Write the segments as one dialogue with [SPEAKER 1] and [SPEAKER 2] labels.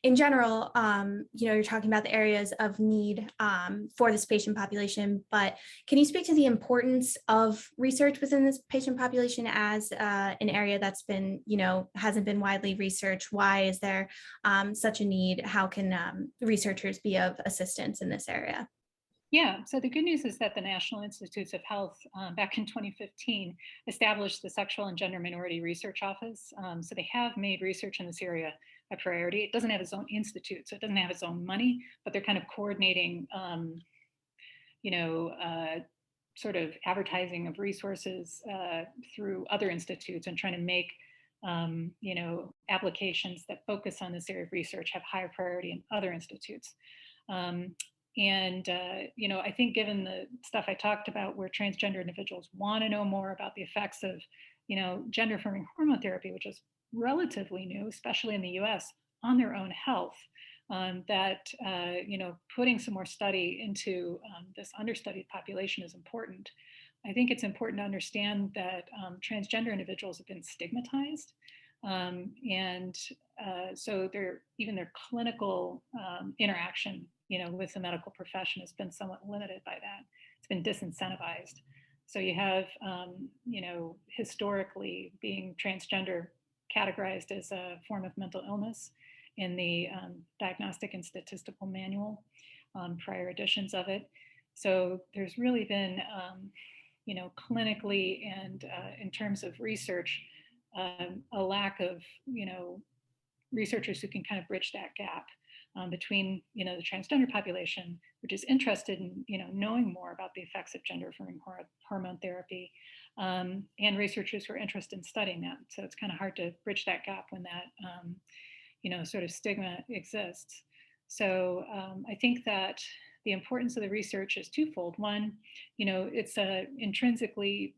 [SPEAKER 1] in general, you're talking about the areas of need for this patient population, but can you speak to the importance of research within this patient population as an area that's been, hasn't been widely researched? Why is there such a need? How can researchers be of assistance in this area?
[SPEAKER 2] Yeah, so the good news is that the National Institutes of Health back in 2015 established the Sexual and Gender Minority Research Office. So they have made research in this area a priority. It doesn't have its own institute, so it doesn't have its own money, but they're kind of coordinating, you know, sort of advertising of resources through other institutes and trying to make applications that focus on this area of research have higher priority in other institutes. Um, I think given the stuff I talked about, where transgender individuals want to know more about the effects of, gender affirming hormone therapy, which is relatively new, especially in the US, on their own health, putting some more study into this understudied population is important. I think it's important to understand that transgender individuals have been stigmatized. So even their clinical interaction, with the medical profession has been somewhat limited by that. It's been disincentivized. So you have, historically being transgender categorized as a form of mental illness in the Diagnostic and Statistical Manual, prior editions of it. So there's really been, clinically and in terms of research, a lack of, researchers who can kind of bridge that gap between, the transgender population, which is interested in, knowing more about the effects of gender-affirming hormone therapy, and researchers who are interested in studying that. So it's kind of hard to bridge that gap when that, sort of stigma exists. So I think that the importance of the research is twofold. One, it's a intrinsically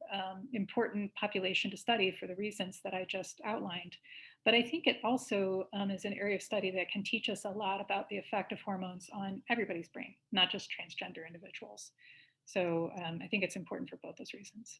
[SPEAKER 2] important population to study for the reasons that I just outlined. But I think it also is an area of study that can teach us a lot about the effect of hormones on everybody's brain, not just transgender individuals. So I think it's important for both those reasons.